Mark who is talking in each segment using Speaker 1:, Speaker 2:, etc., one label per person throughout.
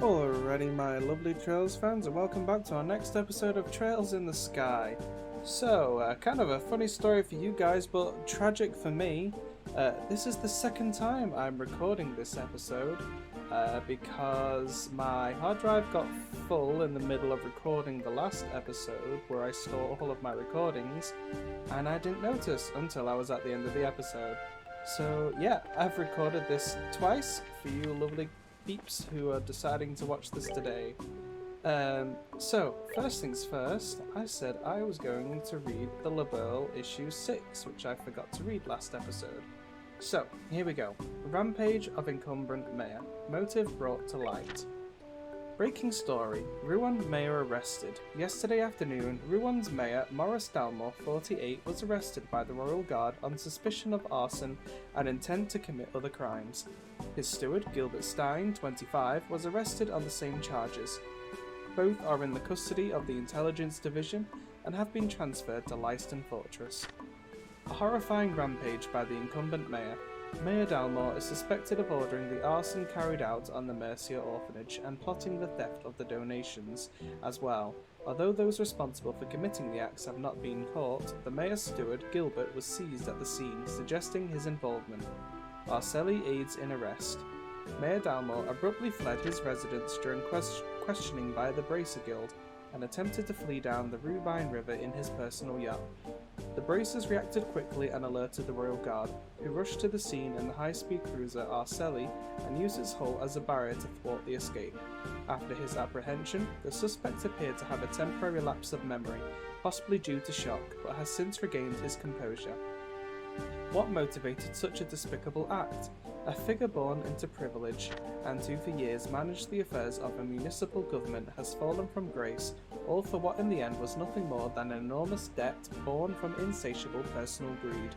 Speaker 1: Alrighty, my lovely Trails fans, and welcome back to our next episode of Trails in the Sky. So, kind of a funny story for you guys, but tragic for me. This is the second time I'm recording this episode because my hard drive got full in the middle of recording the last episode where I store all of my recordings, and I didn't notice until I was at the end of the episode. So yeah, I've recorded this twice for you lovely peeps who are deciding to watch this today. So, first things first, I said I was going to read the Labelle issue 6, which I forgot to read last episode. So, here we go. Rampage of Incumbent Mayor. Motive brought to light. Breaking story. Rouen mayor arrested. Yesterday afternoon, Rouen's mayor, Maurice Dalmor, 48, was arrested by the Royal Guard on suspicion of arson and intent to commit other crimes. His steward, Gilbert Stein, 25, was arrested on the same charges. Both are in the custody of the Intelligence Division and have been transferred to Leiston Fortress. A horrifying rampage by the incumbent mayor. Mayor Dalmor is suspected of ordering the arson carried out on the Mercia orphanage and plotting the theft of the donations as well. Although those responsible for committing the acts have not been caught, the mayor's steward, Gilbert, was seized at the scene, suggesting his involvement. Arcelli aids in arrest. Mayor Dalmor abruptly fled his residence during questioning by the Bracer Guild and attempted to flee down the Rubine River in his personal yacht. The Bracers reacted quickly and alerted the Royal Guard, who rushed to the scene in the high-speed cruiser Arcelli and used its hull as a barrier to thwart the escape. After his apprehension, the suspect appeared to have a temporary lapse of memory, possibly due to shock, but has since regained his composure. What motivated such a despicable act? A figure born into privilege, and who for years managed the affairs of a municipal government, has fallen from grace, all for what in the end was nothing more than an enormous debt born from insatiable personal greed.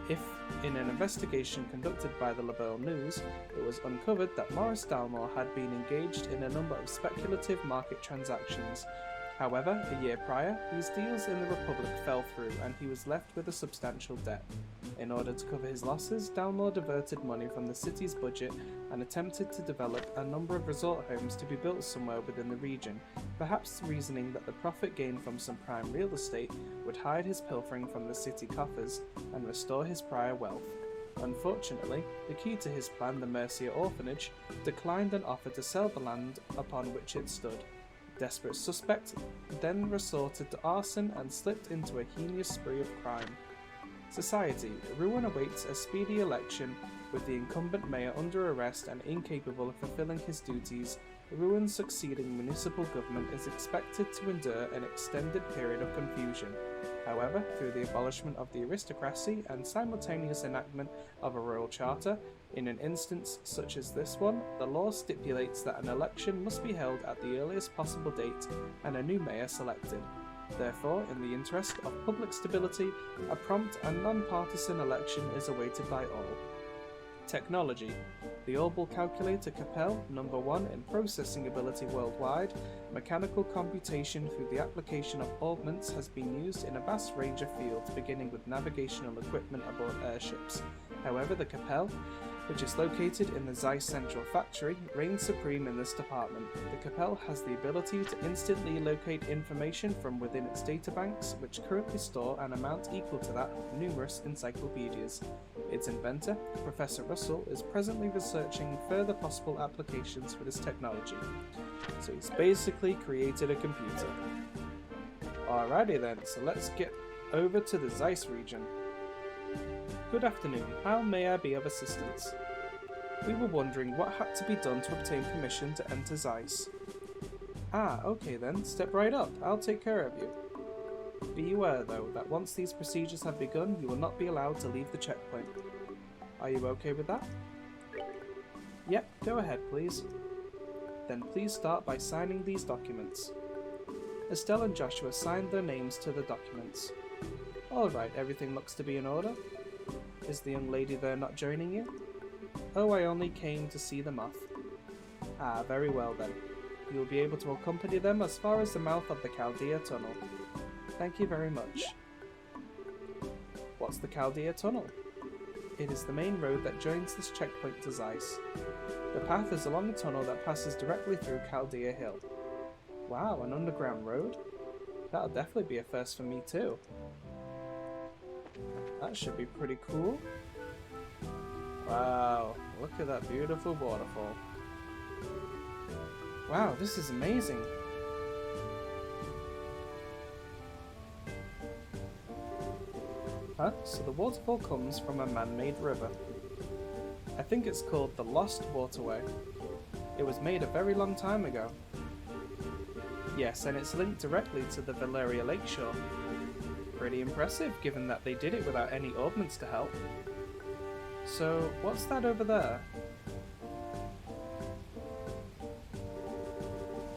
Speaker 1: If, in an investigation conducted by the Labelle News, it was uncovered that Maurice Dalmor had been engaged in a number of speculative market transactions. However, a year prior, these deals in the Republic fell through and he was left with a substantial debt. In order to cover his losses, Dalmor diverted money from the city's budget and attempted to develop a number of resort homes to be built somewhere within the region, perhaps reasoning that the profit gained from some prime real estate would hide his pilfering from the city coffers and restore his prior wealth. Unfortunately, the key to his plan, the Mercia orphanage, declined an offer to sell the land upon which it stood. Desperate suspect then resorted to arson and slipped into a heinous spree of crime. Society. Rouen awaits a speedy election with the incumbent mayor under arrest and incapable of fulfilling his duties. Rouen's succeeding municipal government is expected to endure an extended period of confusion. However, through the abolishment of the aristocracy and simultaneous enactment of a royal charter, in an instance such as this one, the law stipulates that an election must be held at the earliest possible date and a new mayor selected. Therefore, in the interest of public stability, a prompt and non-partisan election is awaited by all. Technology. The Orbital Calculator Capel, number 1 in processing ability worldwide, mechanical computation through the application of augments has been used in a vast range of fields, beginning with navigational equipment aboard airships. However, the Capel, which is located in the Zeiss Central Factory, reigns supreme in this department. The Capel has the ability to instantly locate information from within its databanks, which currently store an amount equal to that of numerous encyclopedias. Its inventor, Professor Russell, is presently researching further possible applications for this technology. So he's basically created a computer. Alrighty then, so let's get over to the Zeiss region. Good afternoon, how may I be of assistance? We were wondering what had to be done to obtain permission to enter Zeiss. Ah, okay then, step right up, I'll take care of you. Be aware though, that once these procedures have begun, you will not be allowed to leave the checkpoint. Are you okay with that? Yep, go ahead please. Then please start by signing these documents. Estelle and Joshua signed their names to the documents. Alright, everything looks to be in order. Is the young lady there not joining you? Oh, I only came to see them off. Ah, very well then. You will be able to accompany them as far as the mouth of the Kaldia tunnel. Thank you very much. What's the Kaldia tunnel? It is the main road that joins this checkpoint to Zeiss. The path is along a tunnel that passes directly through Kaldia Hill. Wow, an underground road? That'll definitely be a first for me too. That should be pretty cool. Wow, look at that beautiful waterfall. Wow, this is amazing. Huh? So the waterfall comes from a man-made river. I think it's called the Lost Waterway. It was made a very long time ago. Yes, and it's linked directly to the Valeria Lakeshore. Pretty impressive, given that they did it without any ordnance to help. So, what's that over there?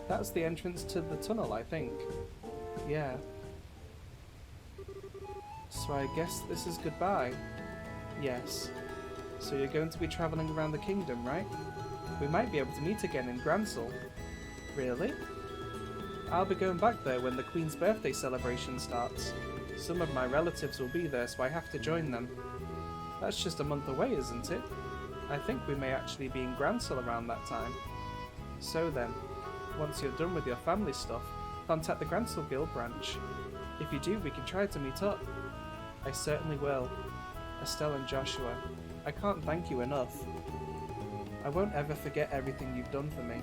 Speaker 1: That's the entrance to the tunnel, I think. Yeah. So I guess this is goodbye. Yes. So you're going to be travelling around the kingdom, right? We might be able to meet again in Gransel. Really? I'll be going back there when the Queen's birthday celebration starts. Some of my relatives will be there, so I have to join them. That's just a month away, isn't it? I think we may actually be in Gransel around that time. So then, once you're done with your family stuff, contact the Gransel Guild branch. If you do, we can try to meet up. I certainly will. Estelle and Joshua, I can't thank you enough. I won't ever forget everything you've done for me.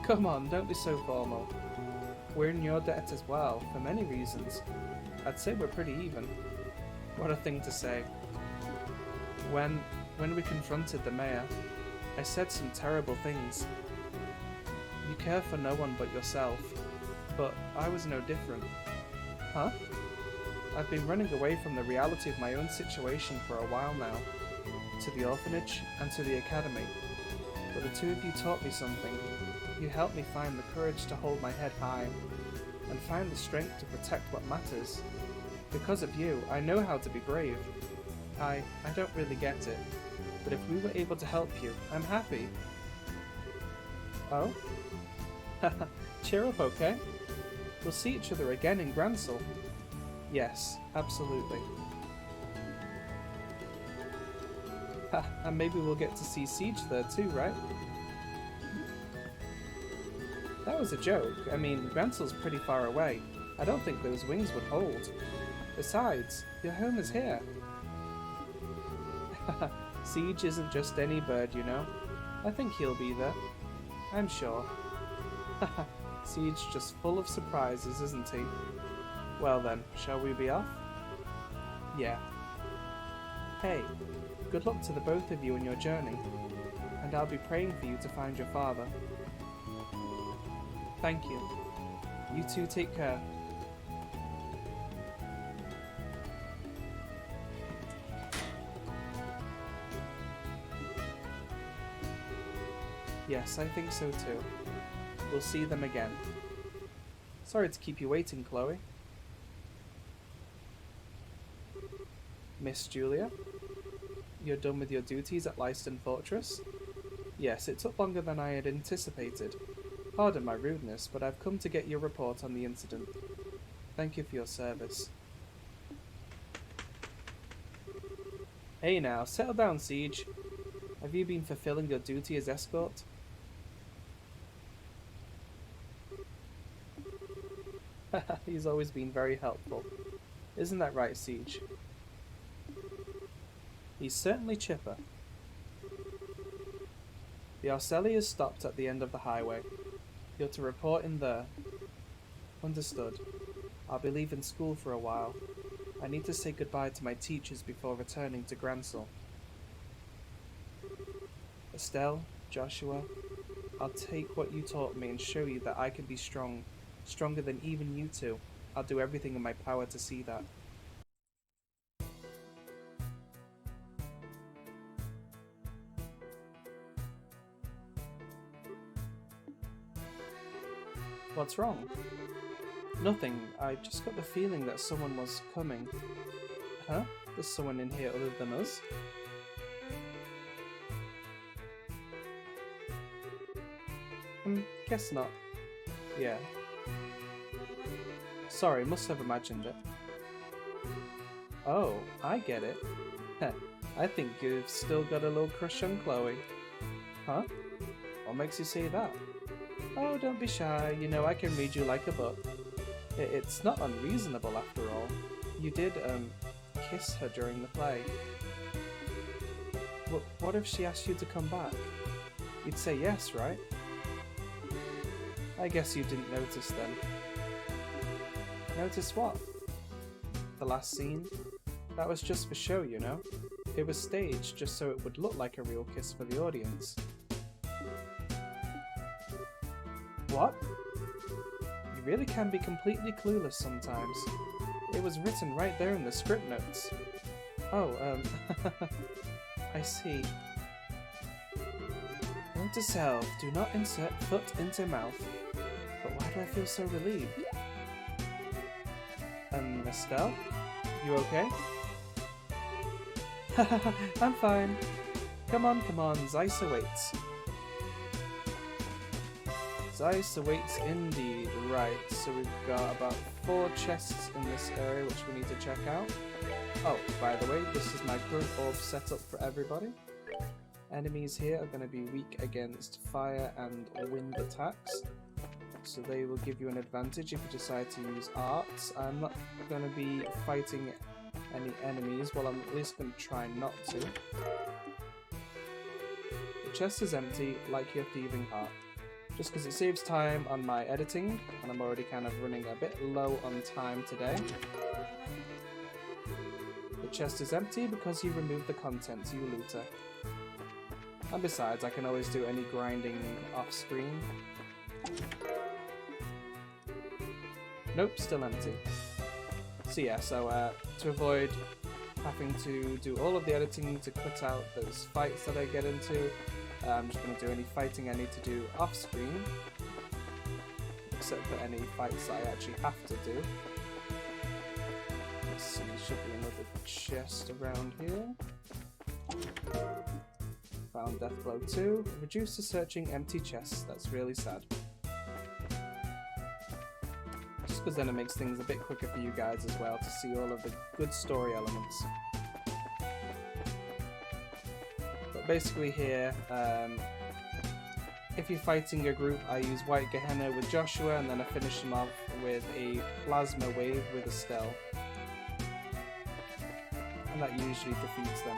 Speaker 1: Come on, don't be so formal. We're in your debt as well, for many reasons. I'd say we're pretty even. What a thing to say. When we confronted the mayor, I said some terrible things. You care for no one but yourself, but I was no different. Huh? I've been running away from the reality of my own situation for a while now, to the orphanage and to the academy. But the two of you taught me something. You helped me find the courage to hold my head high, and find the strength to protect what matters. Because of you, I know how to be brave. I don't really get it, but if we were able to help you, I'm happy. Oh? Cheer up, okay? We'll see each other again in Gransel. Yes, absolutely. And maybe we'll get to see Siege there too, right? That was a joke. I mean, Gransel's pretty far away. I don't think those wings would hold. Besides, your home is here. Siege isn't just any bird, you know. I think he'll be there. I'm sure. Siege just full of surprises, isn't he? Well then, shall we be off? Yeah. Hey, good luck to the both of you in your journey, and I'll be praying for you to find your father. Thank you. You two take care. Yes, I think so too. We'll see them again. Sorry to keep you waiting, Chloe. Miss Julia? You're done with your duties at Leiston Fortress? Yes, it took longer than I had anticipated. Pardon my rudeness, but I've come to get your report on the incident. Thank you for your service. Hey now, settle down, Siege. Have you been fulfilling your duty as escort? He's always been very helpful. Isn't that right, Siege? He's certainly chipper. The Arcelli is stopped at the end of the highway. You're to report in there. Understood. I'll be leaving school for a while. I need to say goodbye to my teachers before returning to Gransel. Estelle, Joshua, I'll take what you taught me and show you that I can be strong. Stronger than even you two. I'll do everything in my power to see that. What's wrong? Nothing. I just got the feeling that someone was coming. Huh? There's someone in here other than us? Guess not. Yeah. Sorry, must have imagined it. Oh, I get it. I think you've still got a little crush on Chloe. Huh? What makes you say that? Oh, don't be shy. You know I can read you like a book. It's not unreasonable after all. You did, kiss her during the play. What if she asked you to come back? You'd say yes, right? I guess you didn't notice then. Notice what? The last scene? That was just for show, you know? It was staged just so it would look like a real kiss for the audience. What? You really can be completely clueless sometimes. It was written right there in the script notes. Oh, I see. Note to self, do not insert foot into mouth. But why do I feel so relieved? Estelle? You okay? I'm fine. Come on, Zeiss awaits. Zeiss awaits indeed. Right, so we've got about 4 chests in this area which we need to check out. Oh, by the way, this is my current orb setup for everybody. Enemies here are going to be weak against fire and wind attacks, so they will give you an advantage if you decide to use arts. I'm not going to be fighting any enemies, well I'm at least going to try not to. The chest is empty, like your thieving heart. Just because it saves time on my editing, and I'm already kind of running a bit low on time today. The chest is empty because you removed the contents, you looter. And besides, I can always do any grinding off screen. Nope, still empty. So yeah, to avoid having to do all of the editing to cut out those fights that I get into, I'm just going to do any fighting I need to do off screen, except for any fights I actually have to do. Let's see, there should be another chest around here. Found Deathblow 2. Reduce to searching empty chests. That's really sad. Just because then it makes things a bit quicker for you guys as well to see all of the good story elements. But basically here, if you're fighting a group, I use White Gehenna with Joshua, and then I finish them off with a Plasma Wave with Estelle. And that usually defeats them.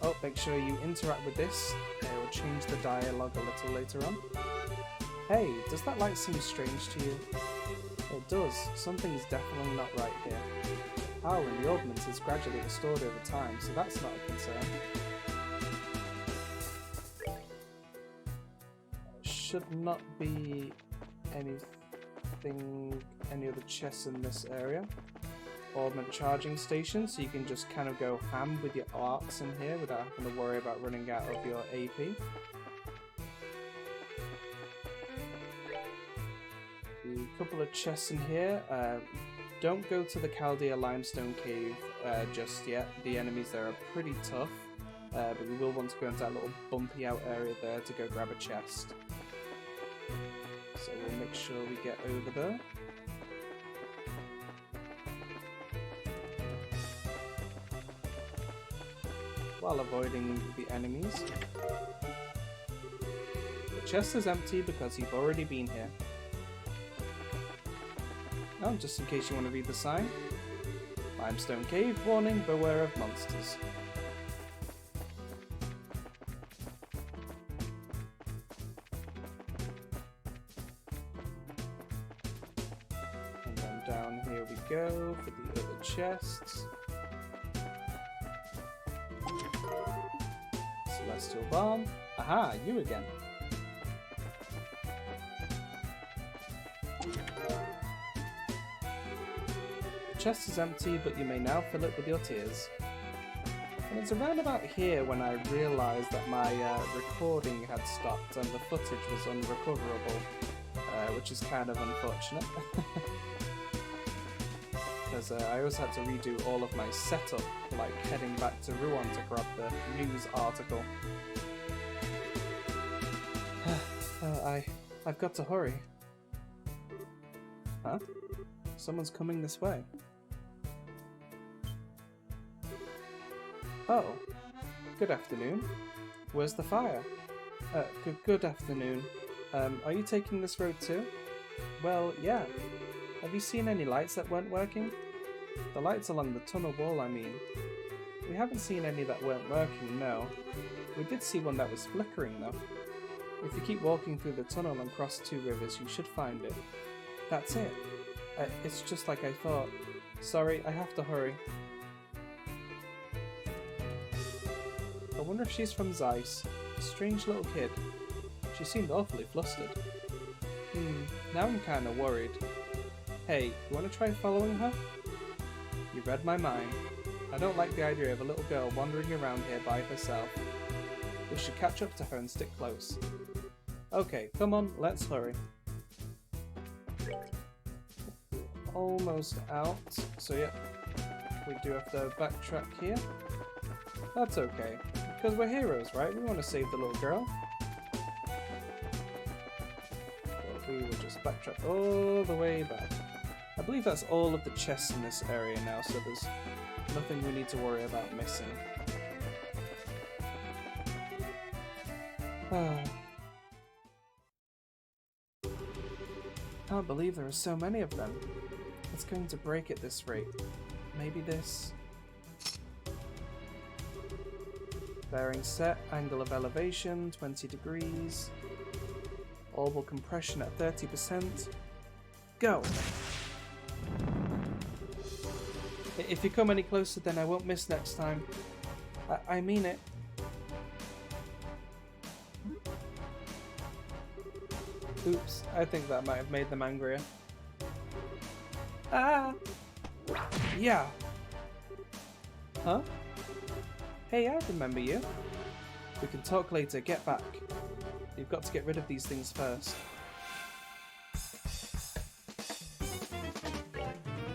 Speaker 1: Oh, make sure you interact with this. It will change the dialogue a little later on. Hey, does that light seem strange to you? It does. Something's definitely not right here. Power in the augment is gradually restored over time, so that's not a concern. Should not be any other chests in this area. Augment charging station, so you can just kind of go ham with your arts in here without having to worry about running out of your AP. A couple of chests in here. Don't go to the Kaldia limestone cave just yet. The enemies there are pretty tough, but we will want to go into that little bumpy out area there to go grab a chest. So we'll make sure we get over there. While avoiding the enemies. The chest is empty because you've already been here. Oh, just in case you want to read the sign. Limestone cave, warning, beware of monsters. And then down here we go for the other chests. Celestial Balm. Aha, you again. The chest is empty, but you may now fill it with your tears. And it's around about here when I realised that my recording had stopped and the footage was unrecoverable, which is kind of unfortunate. Because I also had to redo all of my setup, like heading back to Rouen to grab the news article. I've got to hurry. Huh? Someone's coming this way. Oh, good afternoon. Where's the fire? Good afternoon. Are you taking this road too? Well, yeah. Have you seen any lights that weren't working? The lights along the tunnel wall, I mean. We haven't seen any that weren't working, no. We did see one that was flickering, though. If you keep walking through the tunnel and cross 2 rivers, you should find it. That's it. It's just like I thought. Sorry, I have to hurry. I wonder if she's from Zeiss. A strange little kid. She seemed awfully flustered. Now I'm kinda worried. Hey, you wanna try following her? You read my mind. I don't like the idea of a little girl wandering around here by herself. We should catch up to her and stick close. Okay, come on, let's hurry. Almost out, so yeah, we do have to backtrack here. That's okay, because we're heroes, right? We want to save the little girl. But we will just backtrack all the way back. I believe that's all of the chests in this area now, so there's nothing we need to worry about missing. Can't believe there are so many of them. It's going to break at this rate. Maybe this. Bearing set, angle of elevation, 20 degrees. Orbital compression at 30%. Go! If you come any closer, then I won't miss next time. I mean it. Oops, I think that might have made them angrier. Ah! Yeah! Huh? Hey, I remember you. We can talk later, get back. You've got to get rid of these things first.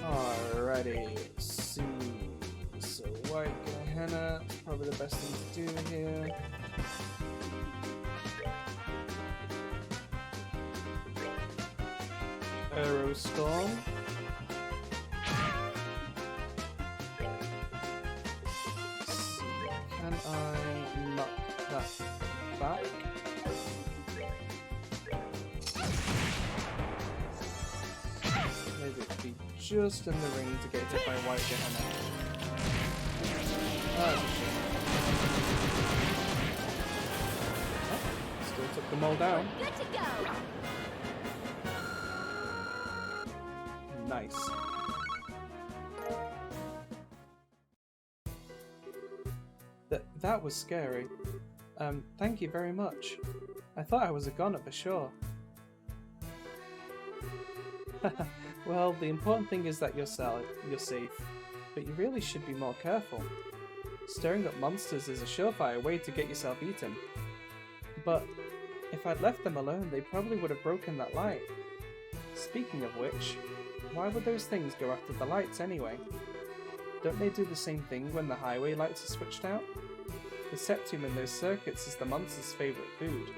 Speaker 1: Alrighty, let's see. So white Gehenna, probably the best thing to do here. Aerostorm. Can I knock that back? Maybe it'd be just in the ring to get hit by white Gehenna. Oh, still took them all down.
Speaker 2: Good to go.
Speaker 1: Nice. That was scary. Thank you very much. I thought I was a goner for sure. Well, the important thing is that you're safe, but you really should be more careful. Stirring up monsters is a surefire way to get yourself eaten. But if I'd left them alone, they probably would have broken that light. Speaking of which, why would those things go after the lights anyway? Don't they do the same thing when the highway lights are switched out? The septium in those circuits is the monster's favourite food.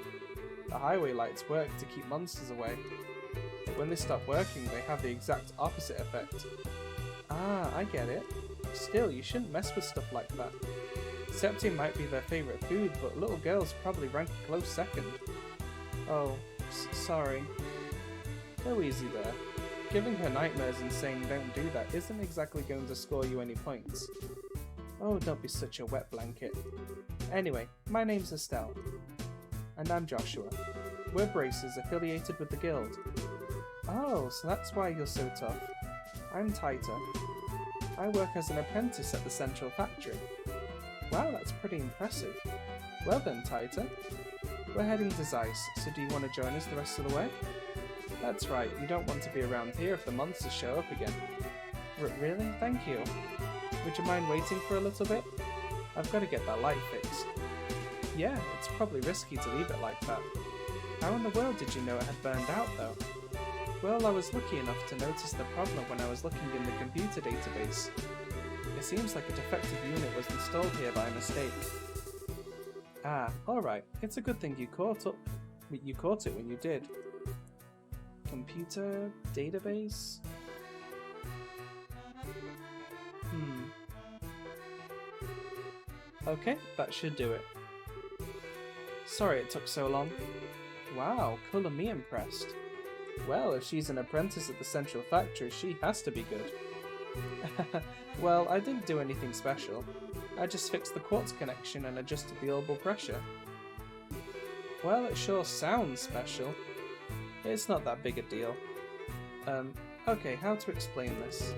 Speaker 1: The highway lights work to keep monsters away. But when they stop working, they have the exact opposite effect. Ah, I get it. Still, you shouldn't mess with stuff like that. Septium might be their favourite food, but little girls probably rank a close second. Oh, sorry. Go easy there. Giving her nightmares and saying don't do that isn't exactly going to score you any points. Oh, don't be such a wet blanket. Anyway, my name's Estelle. And I'm Joshua. We're bracers affiliated with the guild. Oh, so that's why you're so tough. I'm Taita. I work as an apprentice at the central factory. Wow, that's pretty impressive. Well then, Taita. We're heading to Zeiss, so do you want to join us the rest of the way? That's right, you don't want to be around here if the monsters show up again. Really? Thank you. Would you mind waiting for a little bit? I've got to get that light fixed. Yeah, it's probably risky to leave it like that. How in the world did you know it had burned out though? Well, I was lucky enough to notice the problem when I was looking in the computer database. It seems like a defective unit was installed here by mistake. Ah, alright, it's a good thing you caught it when you did. Computer database? Okay, that should do it. Sorry it took so long. Wow, colour me impressed. Well, if she's an apprentice at the central factory, she has to be good. Well, I didn't do anything special. I just fixed the quartz connection and adjusted the orbital pressure. Well, it sure sounds special. It's not that big a deal. Okay, how to explain this?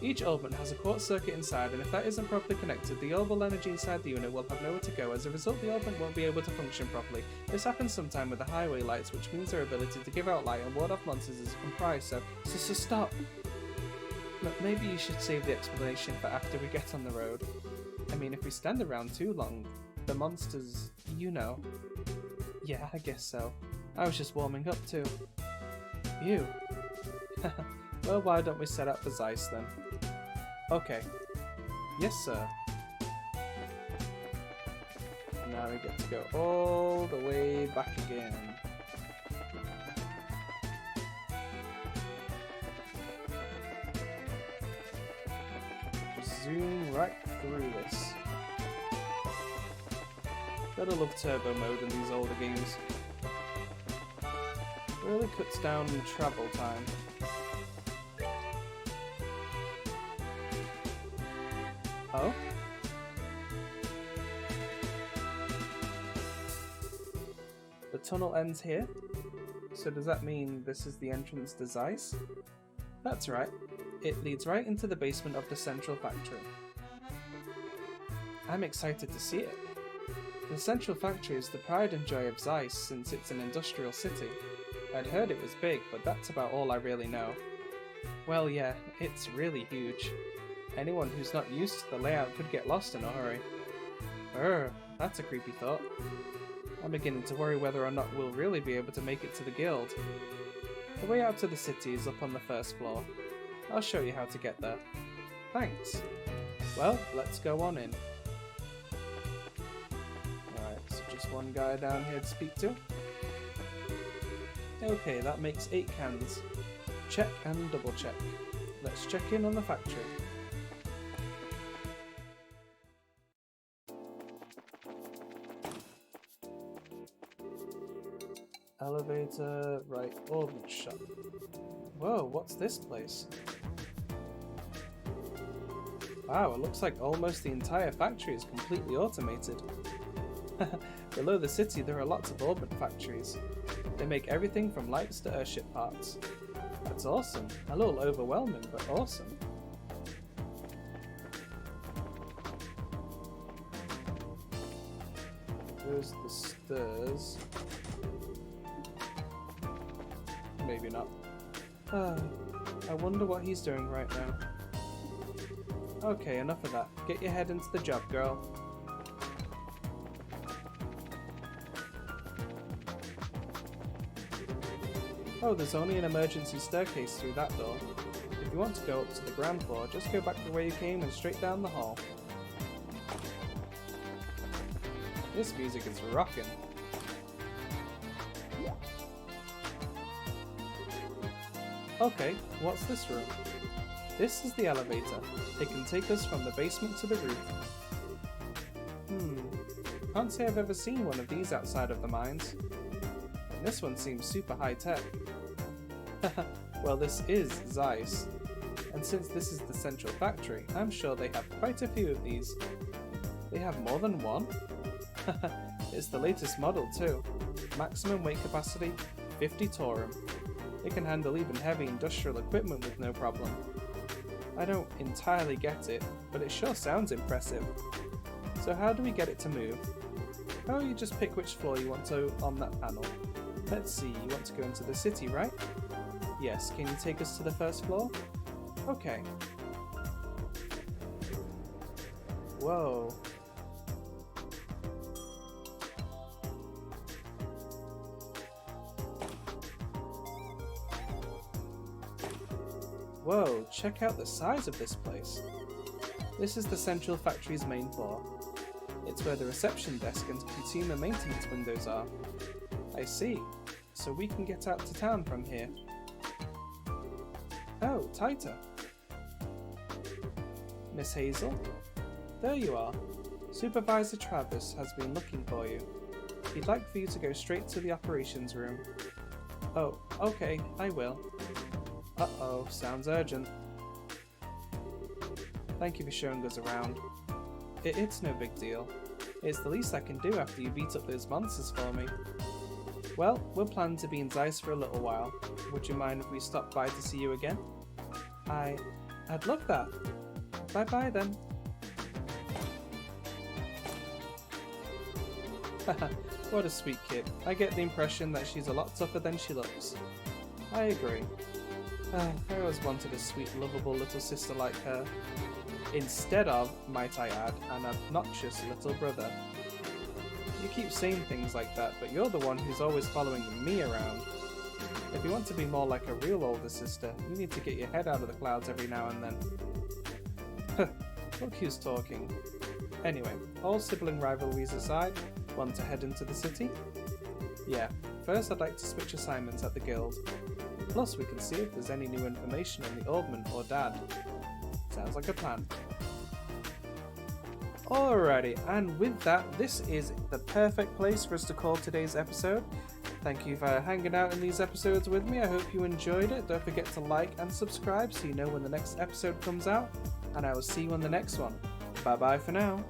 Speaker 1: Each orbit has a quartz circuit inside, and if that isn't properly connected, the orbital energy inside the unit will have nowhere to go. As a result, the orbit won't be able to function properly. This happens sometime with the highway lights, which means their ability to give out light and ward off monsters is comprised, so stop! Maybe you should save the explanation for after we get on the road. I mean, if we stand around too long, the monsters, you know. Yeah, I guess so. I was just warming up too. Ew. Well, why don't we set up for Zeiss then? Okay. Yes, sir. Now we get to go all the way back again. Just zoom right through this. Gotta love turbo mode in these older games. Really cuts down travel time. Oh? The tunnel ends here? So does that mean this is the entrance to Zeiss? That's right. It leads right into the basement of the central factory. I'm excited to see it. The central factory is the pride and joy of Zeiss since it's an industrial city. I'd heard it was big, but that's about all I really know. Well, yeah, it's really huge. Anyone who's not used to the layout could get lost in a hurry. That's a creepy thought. I'm beginning to worry whether or not we'll really be able to make it to the guild. The way out to the city is up on the first floor. I'll show you how to get there. Thanks. Well, let's go on in. Alright, so just one guy down here to speak to. Okay, that makes 8 cans. Check and double check. Let's check in on the factory. Elevator, right, ordnance shop. Whoa, what's this place? Wow, it looks like almost the entire factory is completely automated. Below the city there are lots of orbit factories. They make everything from lights to airship parts. That's awesome. A little overwhelming, but awesome. There's the stairs. Maybe not. I wonder what he's doing right now. Okay, enough of that. Get your head into the job, girl. Oh, there's only an emergency staircase through that door. If you want to go up to the ground floor, just go back the way you came and straight down the hall. This music is rockin'. Okay, what's this room? This is the elevator. It can take us from the basement to the roof. Can't say I've ever seen one of these outside of the mines. And this one seems super high-tech. Well, this is Zeiss. And since this is the central factory, I'm sure they have quite a few of these. They have more than one? It's the latest model too. Maximum weight capacity, 50 Torum. It can handle even heavy industrial equipment with no problem. I don't entirely get it, but it sure sounds impressive. So how do we get it to move? Oh, you just pick which floor you want to on that panel. Let's see, you want to go into the city, right? Yes, can you take us to the first floor? Okay. Whoa. Whoa, check out the size of this place. This is the central factory's main floor. It's where the reception desk and consumer maintenance windows are. I see. So we can get out to town from here. Oh, tighter. Miss Hazel? There you are. Supervisor Travis has been looking for you. He'd like for you to go straight to the operations room. Oh, okay, I will. Uh-oh, sounds urgent. Thank you for showing us around. It's no big deal. It's the least I can do after you beat up those monsters for me. Well, we're planning to be in Zeiss for a little while. Would you mind if we stop by to see you again? I'd love that. Bye-bye then. Haha, what a sweet kid. I get the impression that she's a lot tougher than she looks. I agree. I always wanted a sweet, lovable little sister like her. Instead of, might I add, an obnoxious little brother. You keep saying things like that, but you're the one who's always following me around. If you want to be more like a real older sister, you need to get your head out of the clouds every now and then. Look who's talking. Anyway, all sibling rivalries aside, want to head into the city? Yeah, first I'd like to switch assignments at the guild. Plus we can see if there's any new information on the Oldman or Dad. Sounds like a plan. Alrighty, and with that, this is the perfect place for us to call today's episode. Thank you for hanging out in these episodes with me. I hope you enjoyed it. Don't forget to like and subscribe so you know when the next episode comes out. And I will see you on the next one. Bye bye for now.